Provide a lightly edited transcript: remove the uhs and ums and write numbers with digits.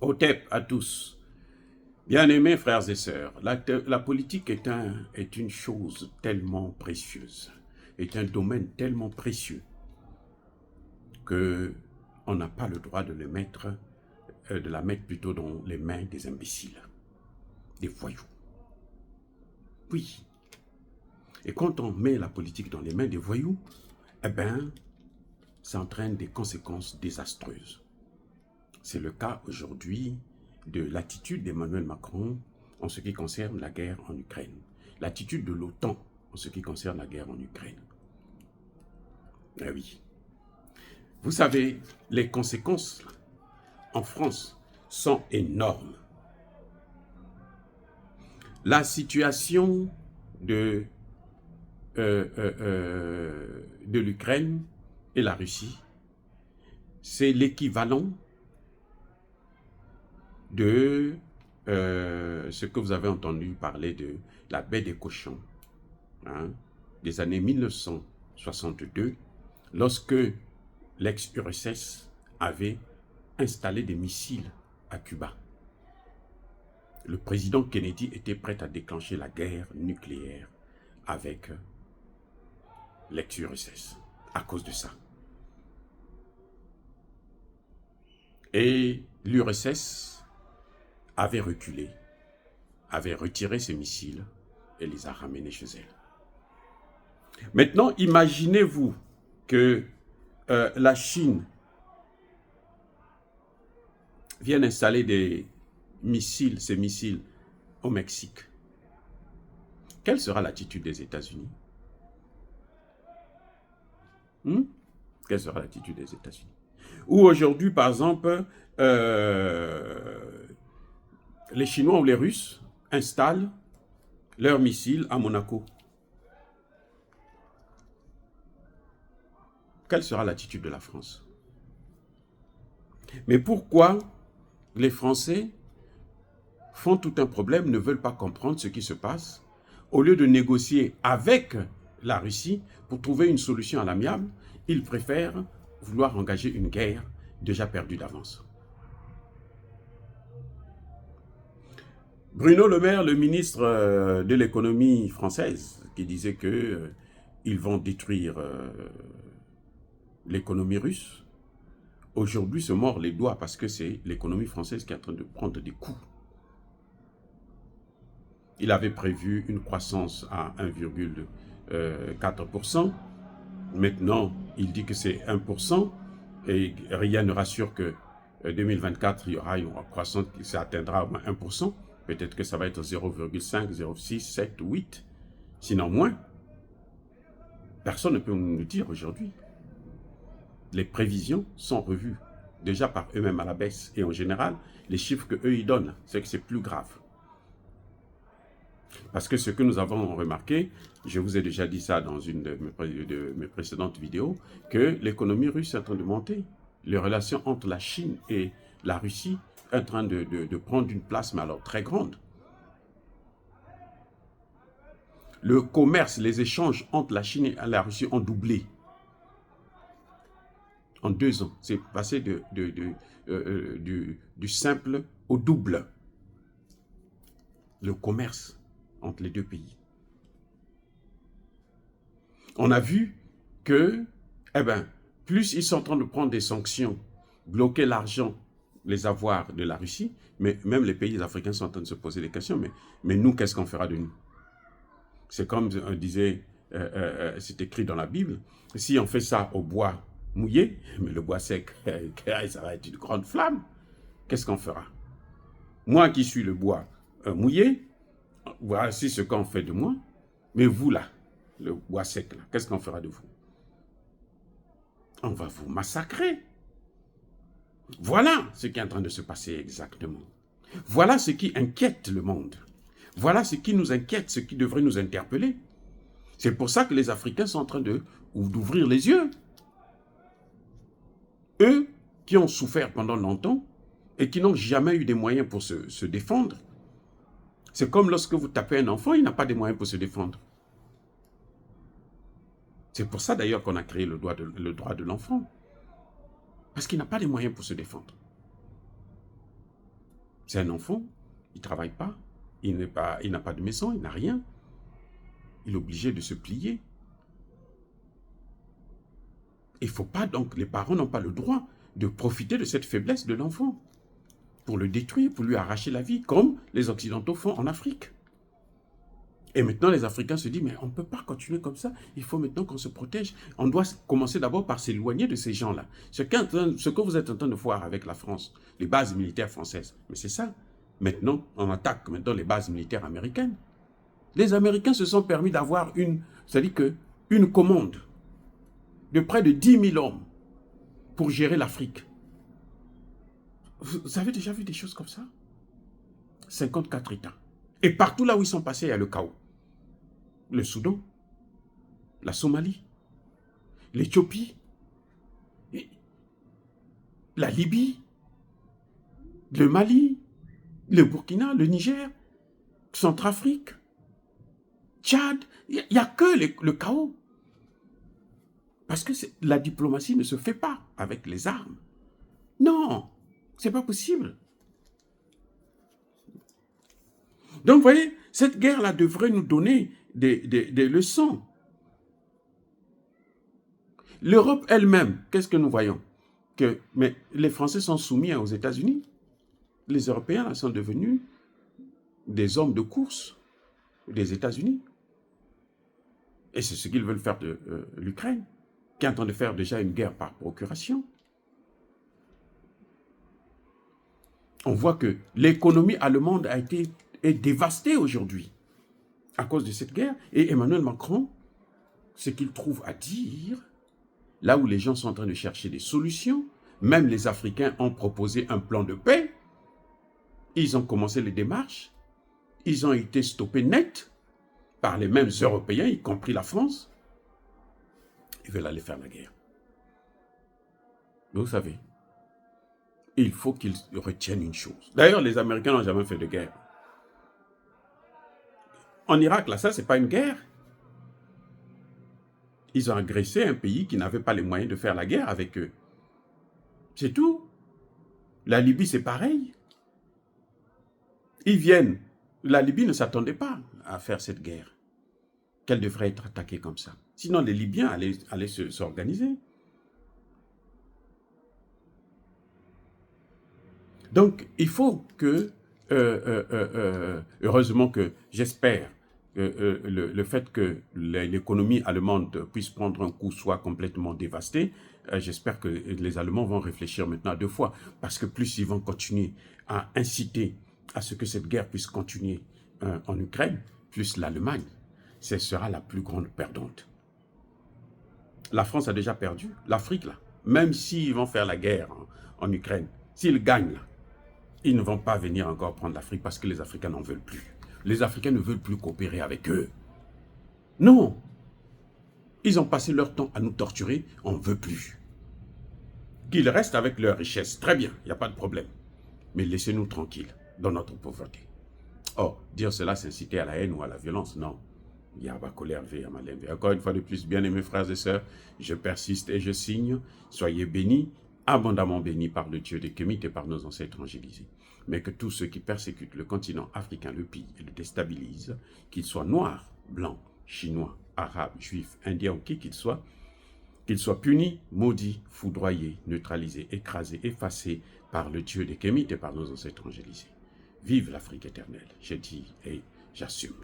Otep à tous. Bien-aimés frères et sœurs, la politique est une chose tellement précieuse, est un domaine tellement précieux que on n'a pas le droit de la mettre plutôt dans les mains des imbéciles, des voyous. Oui. Et quand on met la politique dans les mains des voyous, eh bien, ça entraîne des conséquences désastreuses. C'est le cas aujourd'hui de l'attitude d'Emmanuel Macron en ce qui concerne la guerre en Ukraine, l'attitude de l'OTAN en ce qui concerne la guerre en Ukraine. Eh oui. Vous savez, les conséquences en France sont énormes. La situation de, de l'Ukraine et la Russie, c'est l'équivalent de ce que vous avez entendu parler de la baie des cochons, hein, des années 1962, lorsque l'ex-URSS avait installé des missiles à Cuba. Le président Kennedy était prêt à déclencher la guerre nucléaire avec l'ex-URSS à cause de ça. Et l'URSS avait reculé, avait retiré ses missiles et les a ramenés chez elle. Maintenant, imaginez-vous que la Chine vienne installer des missiles, ces missiles, au Mexique. Quelle sera l'attitude des États-Unis? Quelle sera l'attitude des États-Unis? Ou aujourd'hui, par exemple, les Chinois ou les Russes installent leurs missiles à Monaco. Quelle sera l'attitude de la France? Mais pourquoi les Français font tout un problème, ne veulent pas comprendre ce qui se passe, au lieu de négocier avec la Russie pour trouver une solution à l'amiable, ils préfèrent vouloir engager une guerre déjà perdue d'avance. Bruno Le Maire, le ministre de l'économie française, qui disait qu'ils vont détruire l'économie russe, aujourd'hui se mord les doigts parce que c'est l'économie française qui est en train de prendre des coups. Il avait prévu une croissance à 1,4%. Maintenant, il dit que c'est 1%. Et rien ne rassure que 2024, il y aura une croissance qui s'atteindra au moins 1%. Peut-être que ça va être 0,5, 0,6, 7, 8, sinon moins. Personne ne peut nous dire aujourd'hui. Les prévisions sont revues déjà par eux-mêmes à la baisse. Et en général, les chiffres qu'eux ils donnent, c'est que c'est plus grave. Parce que ce que nous avons remarqué, je vous ai déjà dit ça dans une de mes précédentes vidéos, que l'économie russe est en train de monter. Les relations entre la Chine et la Russie sont en train de prendre une place, mais alors très grande. Le commerce, les échanges entre la Chine et la Russie ont doublé. En 2 ans, c'est passé du simple au double. Le commerce entre les deux pays. On a vu que, plus ils sont en train de prendre des sanctions, bloquer l'argent, les avoirs de la Russie, mais même les pays africains sont en train de se poser des questions, mais nous, qu'est-ce qu'on fera de nous? C'est comme on disait, c'est écrit dans la Bible, si on fait ça au bois mouillé, mais le bois sec, ça va être une grande flamme, qu'est-ce qu'on fera? Moi qui suis le bois mouillé, voici ce qu'on fait de moi, mais vous là, le bois sec là, qu'est-ce qu'on fera de vous? On va vous massacrer. Voilà ce qui est en train de se passer exactement. Voilà ce qui inquiète le monde. Voilà ce qui nous inquiète, ce qui devrait nous interpeller. C'est pour ça que les Africains sont en train d'ouvrir les yeux. Eux qui ont souffert pendant longtemps et qui n'ont jamais eu des moyens pour se défendre. C'est comme lorsque vous tapez un enfant, il n'a pas de moyens pour se défendre. C'est pour ça d'ailleurs qu'on a créé le droit de l'enfant. Parce qu'il n'a pas de moyens pour se défendre. C'est un enfant, il ne travaille pas, il n'a pas de maison, il n'a rien. Il est obligé de se plier. Il ne faut pas donc, les parents n'ont pas le droit de profiter de cette faiblesse de l'enfant pour le détruire, pour lui arracher la vie, comme les Occidentaux font en Afrique. Et maintenant, les Africains se disent, mais on ne peut pas continuer comme ça, il faut maintenant qu'on se protège. On doit commencer d'abord par s'éloigner de ces gens-là. Ce que vous êtes en train de voir avec la France, les bases militaires françaises, mais c'est ça. Maintenant, on attaque maintenant les bases militaires américaines. Les Américains se sont permis d'avoir une commande de près de 10 000 hommes pour gérer l'Afrique. Vous avez déjà vu des choses comme ça? 54 États. Et partout là où ils sont passés, il y a le chaos. Le Soudan, la Somalie, l'Éthiopie, la Libye, le Mali, le Burkina, le Niger, Centrafrique, Tchad. Il n'y a que le chaos. Parce que la diplomatie ne se fait pas avec les armes. Non, c'est pas possible. Donc, vous voyez, cette guerre-là devrait nous donner des leçons. L'Europe elle-même, qu'est-ce que nous voyons? Mais les Français sont soumis aux États-Unis. Les Européens là, sont devenus des hommes de course des États-Unis. Et c'est ce qu'ils veulent faire de l'Ukraine, qui est en train de faire déjà une guerre par procuration. On voit que l'économie allemande est dévastée aujourd'hui à cause de cette guerre. Et Emmanuel Macron, ce qu'il trouve à dire, là où les gens sont en train de chercher des solutions, même les Africains ont proposé un plan de paix, ils ont commencé les démarches, ils ont été stoppés net par les mêmes Européens, y compris la France. Ils veulent aller faire la guerre. Mais vous savez, il faut qu'ils retiennent une chose. D'ailleurs, les Américains n'ont jamais fait de guerre. En Irak, là, ça, c'est pas une guerre. Ils ont agressé un pays qui n'avait pas les moyens de faire la guerre avec eux. C'est tout. La Libye, c'est pareil. Ils viennent. La Libye ne s'attendait pas à faire cette guerre. Qu'elle devrait être attaquée comme ça. Sinon, les Libyens allaient s'organiser. Donc, il faut que, heureusement que j'espère que le fait que l'économie allemande puisse prendre un coup soit complètement dévastée, j'espère que les Allemands vont réfléchir maintenant à 2 fois, parce que plus ils vont continuer à inciter à ce que cette guerre puisse continuer en Ukraine, plus l'Allemagne, ce sera la plus grande perdante. La France a déjà perdu, l'Afrique là, même s'ils vont faire la guerre en Ukraine, s'ils gagnent là, ils ne vont pas venir encore prendre l'Afrique parce que les Africains n'en veulent plus. Les Africains ne veulent plus coopérer avec eux. Non. Ils ont passé leur temps à nous torturer, on ne veut plus. Qu'ils restent avec leur richesse, très bien, il n'y a pas de problème. Mais laissez-nous tranquilles dans notre pauvreté. Or, dire cela, c'est inciter à la haine ou à la violence, non. Encore une fois de plus, bien-aimés frères et sœurs, je persiste et je signe. Soyez bénis, abondamment bénis par le Dieu des Kémites et par nos ancêtres angélisés. Mais que tous ceux qui persécutent le continent africain, le pillent et le déstabilisent, qu'ils soient noirs, blancs, chinois, arabes, juifs, indiens ou qui qu'ils soient punis, maudits, foudroyés, neutralisés, écrasés, effacés par le Dieu des Kémites et par nos ancêtres angélisés. Vive l'Afrique éternelle, je dis et j'assume.